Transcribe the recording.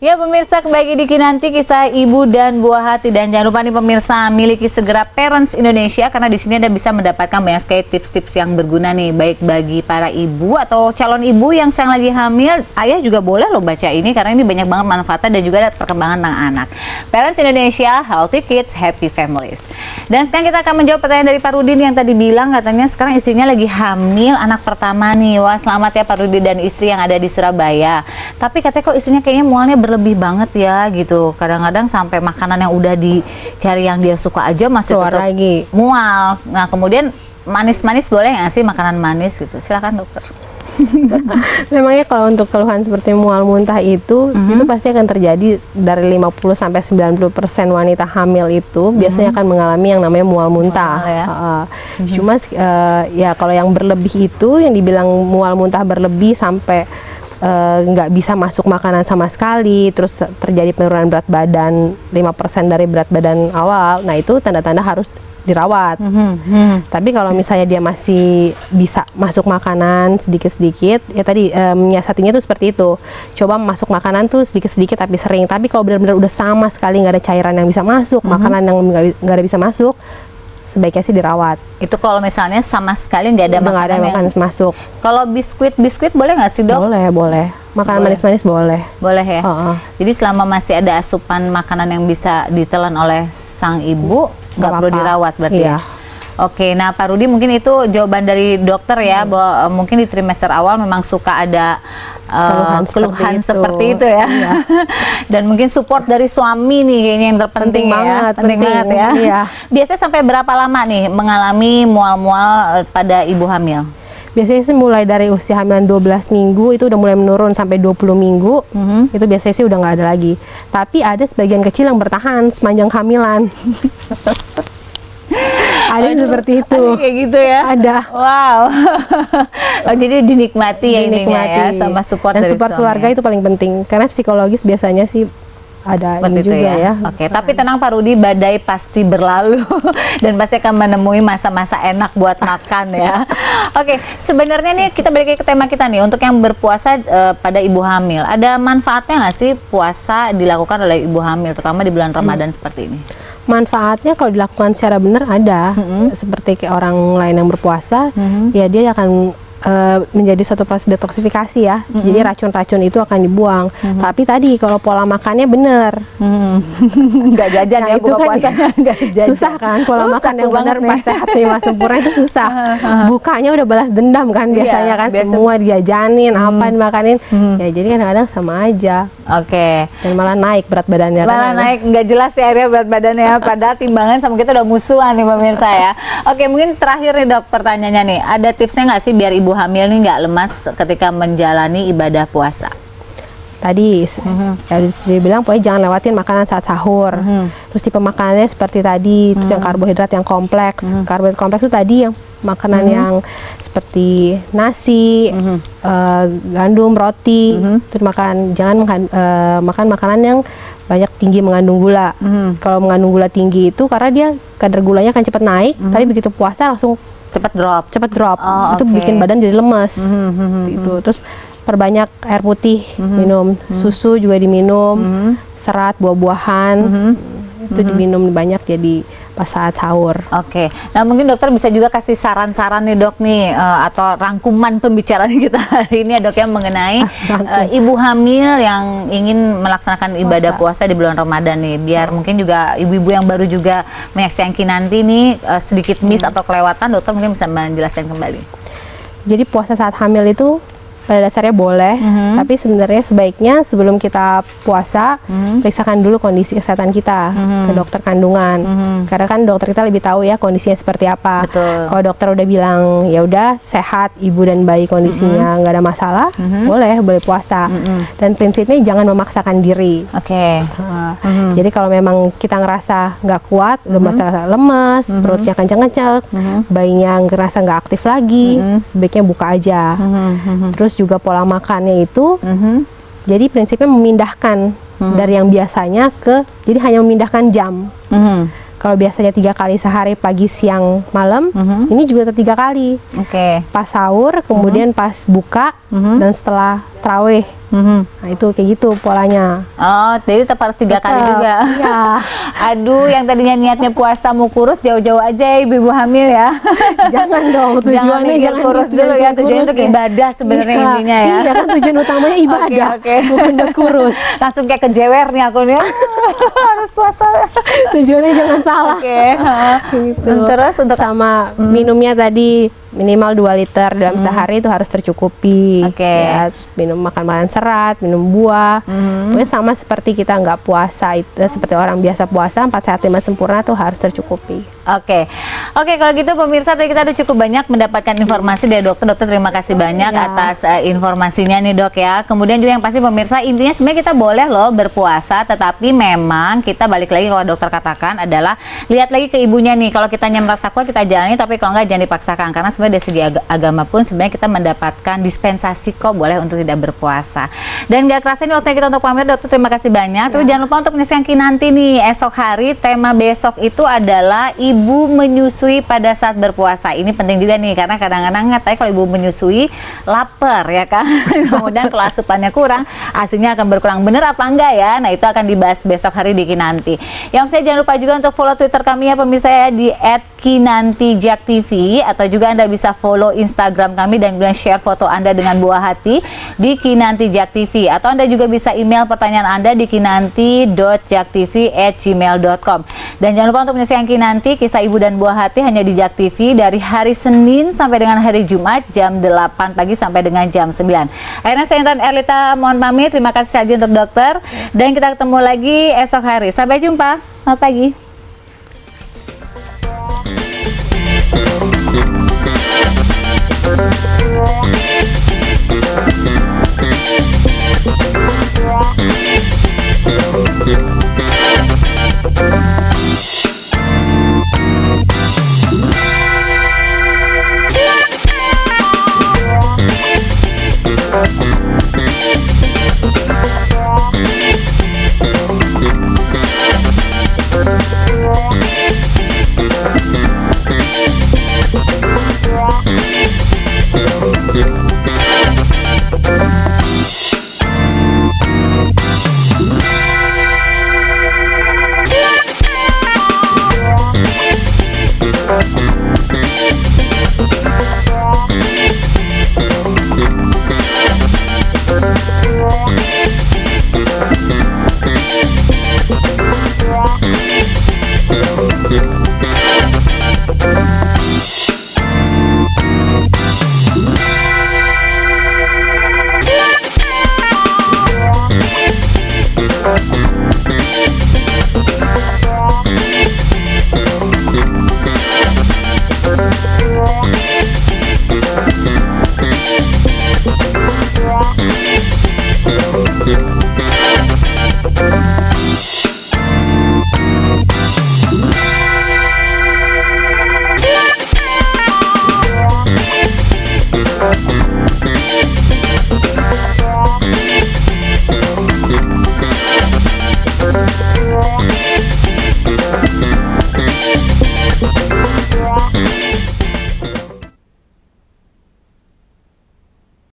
Ya pemirsa, kembali di Kinanti kisah ibu dan buah hati, dan jangan lupa nih pemirsa miliki segera Parents Indonesia karena di sini Anda bisa mendapatkan banyak sekali tips-tips yang berguna nih, baik bagi para ibu atau calon ibu yang sedang lagi hamil. Ayah juga boleh loh baca ini karena ini banyak banget manfaatnya dan juga ada perkembangan tentang anak. Parents Indonesia, Healthy Kids, Happy Families. Dan sekarang kita akan menjawab pertanyaan dari Pak Rudin yang tadi bilang katanya sekarang istrinya lagi hamil anak pertama nih. Wah, selamat ya Pak Rudin dan istri yang ada di Surabaya. Tapi katanya kok istrinya kayaknya mualnya berlebih banget ya gitu. Kadang-kadang sampai makanan yang udah dicari yang dia suka aja masih keluar tetap lagi mual. Nah kemudian manis-manis boleh nggak sih makanan manis gitu? Silakan dokter. Memangnya kalau untuk keluhan seperti mual muntah itu pasti akan terjadi dari 50-90% wanita hamil itu biasanya akan mengalami yang namanya mual muntah. Cuma ya kalau yang berlebih itu yang dibilang mual muntah berlebih sampai nggak bisa masuk makanan sama sekali, terus terjadi penurunan berat badan 5% dari berat badan awal, nah itu tanda-tanda harus dirawat. Tapi kalau misalnya dia masih bisa masuk makanan sedikit-sedikit, ya tadi menyiasatinya tuh seperti itu. Coba masuk makanan tuh sedikit-sedikit tapi sering. Tapi kalau benar-benar udah sama sekali nggak ada cairan yang bisa masuk, makanan yang nggak ada bisa masuk, sebaiknya sih dirawat. Itu kalau misalnya sama sekali nggak ada makanan yang masuk. Kalau biskuit boleh nggak sih dok? Boleh. Makanan manis-manis boleh. Boleh ya. Jadi selama masih ada asupan makanan yang bisa ditelan oleh sang ibu, nggak perlu dirawat berarti ya. Oke, nah Pak Rudi mungkin itu jawaban dari dokter ya, bahwa mungkin di trimester awal memang suka ada keluhan seperti itu ya. Dan mungkin support dari suami nih kayaknya yang terpenting penting banget ya. Biasanya sampai berapa lama nih mengalami mual-mual pada ibu hamil? Biasanya sih mulai dari usia hamilan 12 minggu itu udah mulai menurun sampai 20 minggu, itu biasanya sih udah nggak ada lagi. Tapi ada sebagian kecil yang bertahan sepanjang kehamilan. Ada seperti itu. Ada kayak gitu ya? Ada. Wow. Jadi dinikmati ya ininya ya, sama support dan dari support suami. Keluarga itu paling penting, karena psikologis biasanya sih ada ini juga ya. Oke, tapi tenang Pak Rudi, badai pasti berlalu dan pasti akan menemui masa-masa enak buat makan ya. Oke, sebenarnya nih kita balik ke tema kita nih, untuk yang berpuasa pada ibu hamil, ada manfaatnya nggak sih puasa dilakukan oleh ibu hamil, terutama di bulan Ramadan seperti ini? Manfaatnya kalau dilakukan secara benar ada, seperti kayak orang lain yang berpuasa, ya dia akan menjadi suatu proses detoksifikasi ya. Jadi racun-racun itu akan dibuang. Tapi tadi kalau pola makannya benar, nggak jajan ya, buka kan puasanya nggak jajan. Susah kan pola makan yang benar, 4 sehat 5 sempurna itu susah. Bukanya udah balas dendam kan biasanya kan, semua dijajanin, apa dimakanin. Ya jadi kadang-kadang sama aja. Oke. Dan malah naik berat badannya. Malah naik, nggak jelas ya akhirnya berat badannya. Padahal timbangan sama kita udah musuhan nih pemirsa ya. Oke, mungkin terakhir nih dok, pertanyaannya nih, ada tipsnya nggak sih biar ibu hamil nih nggak lemas ketika menjalani ibadah puasa? Tadi ya dibilang pokoknya jangan lewatin makanan saat sahur. Terus tipe makanannya seperti tadi, terus yang karbohidrat yang kompleks. Karbohidrat kompleks itu tadi yang makanan yang seperti nasi, gandum, roti. Terus jangan makan makanan yang banyak tinggi mengandung gula. Kalau mengandung gula tinggi itu karena dia kadar gulanya akan cepat naik, tapi begitu puasa langsung cepat drop. Itu bikin badan jadi lemes. Gitu. Terus perbanyak air putih, minum susu juga diminum, serat, buah-buahan itu diminum banyak jadi pas saat sahur. Oke, nah mungkin dokter bisa juga kasih saran-saran nih dok nih, atau rangkuman pembicaraan kita hari ini ya dok, yang mengenai ibu hamil yang ingin melaksanakan ibadah puasa di bulan Ramadan nih, biar mungkin juga ibu-ibu yang baru juga menyaksikan Kinanti nih sedikit miss atau kelewatan, dokter mungkin bisa menjelaskan kembali. Jadi puasa saat hamil itu pada dasarnya boleh, tapi sebenarnya sebaiknya sebelum kita puasa periksakan dulu kondisi kesehatan kita ke dokter kandungan, karena kan dokter kita lebih tahu ya kondisinya seperti apa. Kalau dokter udah bilang ya udah sehat ibu dan bayi kondisinya nggak ada masalah, boleh puasa. Dan prinsipnya jangan memaksakan diri. Jadi kalau memang kita ngerasa nggak kuat, udah merasa lemes, perutnya kenceng-kenceng, bayinya ngerasa nggak aktif lagi, sebaiknya buka aja. Terus juga pola makannya itu, jadi prinsipnya memindahkan dari yang biasanya jadi hanya memindahkan jam. Kalau biasanya 3 kali sehari, pagi, siang, malam, ini juga tetap 3 kali. Pas sahur, kemudian pas buka, dan setelah tarawih. Nah itu kayak gitu polanya. Oh, jadi tetap harus 3 kali juga. Iya. Aduh, yang tadinya niatnya puasa mau kurus jauh-jauh aja ya ibu hamil ya. Jangan dong, tujuannya jangan kurus dulu ya, tujuannya untuk ibadah sebenarnya intinya ya. Iya kan tujuan utamanya ibadah, bukan buat kurus. Langsung kayak kejewer nih akunnya. Harus puasa. Tujuannya jangan salah. Gitu. Terus untuk sama minumnya tadi minimal 2 liter dalam sehari itu harus tercukupi. Ya, terus makan makanan serat, minum buah. Pokoknya sama seperti kita nggak puasa itu, seperti orang biasa puasa 4 sehat 5 sempurna tuh harus tercukupi. Oke, kalau gitu pemirsa tadi kita udah cukup banyak mendapatkan informasi dari dokter. Dokter terima kasih banyak atas informasinya nih dok ya. Kemudian juga yang pasti pemirsa intinya sebenarnya kita boleh loh berpuasa, tetapi memang kita balik lagi kalau dokter katakan adalah lihat lagi ke ibunya nih. Kalau kita merasa kuat kita jalani, tapi kalau nggak jangan dipaksakan karena sebenarnya dari segi agama pun sebenarnya kita mendapatkan dispensasi kok boleh untuk tidak berpuasa. Dan gak kerasa ini waktunya kita untuk pamit dokter, terima kasih banyak. Tapi jangan lupa untuk menyaksikan Kinanti nih esok hari, tema besok itu adalah ibu menyusui pada saat berpuasa. Ini penting juga nih karena kadang-kadang katanya kalau ibu menyusui lapar ya kan. Kemudian kalau asupannya kurang, asinya akan berkurang, bener apa enggak ya? Nah itu akan dibahas besok hari di Kinanti. Yang saya jangan lupa juga untuk follow Twitter kami ya pemirsa ya di @kinantijaktv, atau juga Anda bisa follow Instagram kami dan kemudian share foto Anda dengan buah hati di Kinanti Jak TV, atau Anda juga bisa email pertanyaan Anda di kinanti.jaktv@gmail.com. Dan jangan lupa untuk menyaksikan Kinanti kisah ibu dan buah hati hanya di Jak TV dari hari Senin sampai dengan hari Jumat jam 8 pagi sampai dengan jam 9. Akhirnya saya Intan Erlita mohon pamit, terima kasih lagi untuk dokter dan kita ketemu lagi esok hari. Sampai jumpa, selamat pagi. We'll be right back.